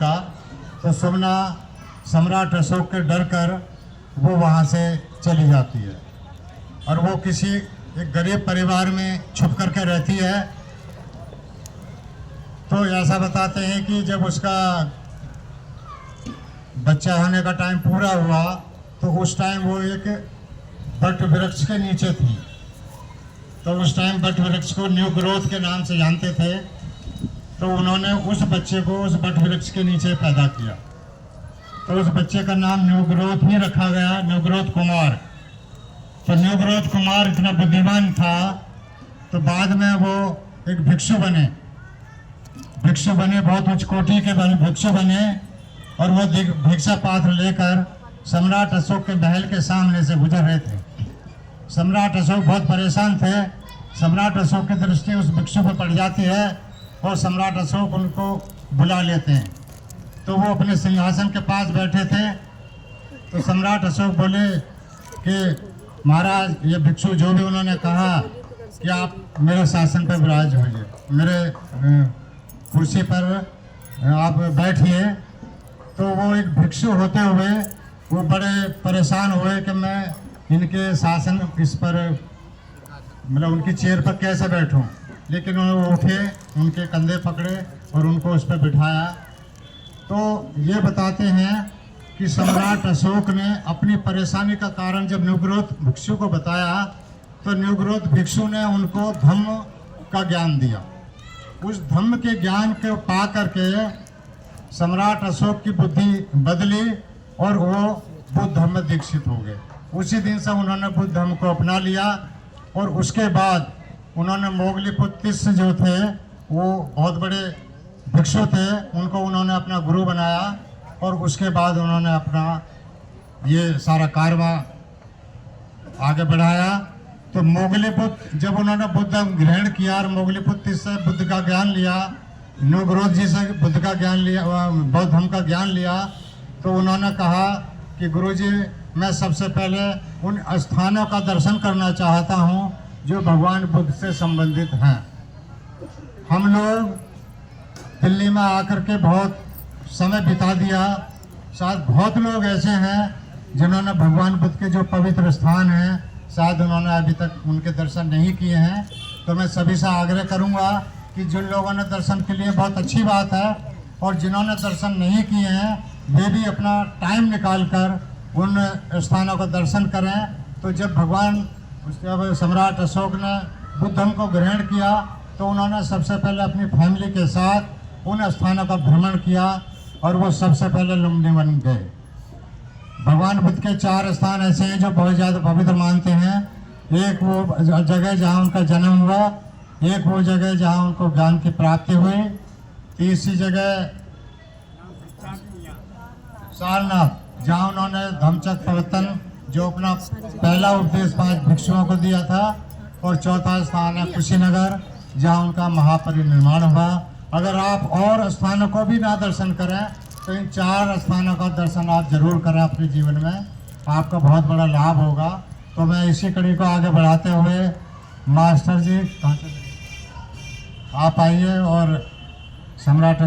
का, तो सुमना सम्राट अशोक के डर कर वो वहाँ से चली जाती है और वो किसी एक गरीब परिवार में छुप करके रहती है। तो ऐसा बताते हैं कि जब उसका बच्चा होने का टाइम पूरा हुआ तो उस टाइम वो एक बट वृक्ष के नीचे थी। तो उस टाइम बट वृक्ष को न्यू ग्रोथ के नाम से जानते थे। तो उन्होंने उस बच्चे को उस बट वृक्ष के नीचे पैदा किया। तो उस बच्चे का नाम न्यू ग्रोथ ही रखा गया, न्यू ग्रोथ कुमार। तो न्यू ग्रोथ कुमार इतना बुद्धिमान था तो बाद में वो एक भिक्षु बने, बहुत उच्च कोटि के भिक्षु बने और वो भिक्षा पात्र लेकर सम्राट अशोक के महल के सामने से गुजर रहे थे। सम्राट अशोक बहुत परेशान थे। सम्राट अशोक की दृष्टि उस भिक्षु पर पड़ जाती है और सम्राट अशोक उनको बुला लेते हैं। तो वो अपने सिंहासन के पास बैठे थे। तो सम्राट अशोक बोले कि महाराज, ये भिक्षु जो भी उन्होंने कहा कि आप मेरे शासन पर विराज होइए, मेरे कुर्सी पर आप बैठिए। तो वो एक भिक्षु होते हुए वो बड़े परेशान हुए कि मैं इनके शासन इस पर मतलब उनकी चेयर पर कैसे बैठूं। लेकिन वो उठे, उनके कंधे पकड़े और उनको उस पर बिठाया। तो ये बताते हैं कि सम्राट अशोक ने अपनी परेशानी का कारण जब न्यूग्रोथ भिक्षु को बताया तो न्यूग्रोथ भिक्षु ने उनको धम्म का ज्ञान दिया। उस धम्म के ज्ञान को पा करके सम्राट अशोक की बुद्धि बदली और वो बुद्ध धर्म में दीक्षित हो गए। उसी दिन से उन्होंने बुद्ध धर्म को अपना लिया और उसके बाद उन्होंने मोगलीपुत्र जो थे वो बहुत बड़े भिक्षु थे, उनको उन्होंने अपना गुरु बनाया और उसके बाद उन्होंने अपना ये सारा कारवा आगे बढ़ाया। तो मोगलीपुत्र जब उन्होंने बुद्ध धर्म ग्रहण किया और मोगलीपुत्र से बुद्ध का ज्ञान लिया, न्यूग्रोथ जी से बुद्ध का ज्ञान लिया, बौद्ध धर्म का ज्ञान लिया, तो उन्होंने कहा कि गुरुजी, मैं सबसे पहले उन स्थानों का दर्शन करना चाहता हूँ जो भगवान बुद्ध से संबंधित हैं। हम लोग दिल्ली में आकर के बहुत समय बिता दिया, शायद बहुत लोग ऐसे हैं जिन्होंने भगवान बुद्ध के जो पवित्र स्थान हैं शायद उन्होंने अभी तक उनके दर्शन नहीं किए हैं। तो मैं सभी से आग्रह करूंगा कि जिन लोगों ने दर्शन के लिए बहुत अच्छी बात है और जिन्होंने दर्शन नहीं किए हैं वे भी अपना टाइम निकाल कर उन स्थानों का दर्शन करें। तो जब भगवान सम्राट अशोक ने बुद्ध धर्म को ग्रहण किया तो उन्होंने सबसे पहले अपनी फैमिली के साथ उन स्थानों का भ्रमण किया और वो सबसे पहले लुम्बिनी बन गए। भगवान बुद्ध के 4 स्थान ऐसे हैं जो बहुत ज़्यादा पवित्र मानते हैं। एक वो जगह जहाँ उनका जन्म हुआ, एक वो जगह जहाँ उनको ज्ञान की प्राप्ति हुई, तीसरी जगह सारनाथ जहाँ उन्होंने धम्मचक्र प्रवर्तन जो अपना पहला उपदेश 5 भिक्षुओं को दिया था, और चौथा स्थान है कुशीनगर जहाँ उनका महापरिनिर्वाण हुआ। अगर आप और स्थानों को भी ना दर्शन करें तो इन 4 स्थानों का दर्शन आप जरूर करें अपने जीवन में, आपका बहुत बड़ा लाभ होगा। तो मैं इसी कड़ी को आगे बढ़ाते हुए मास्टर जी आप आइए और सम्राट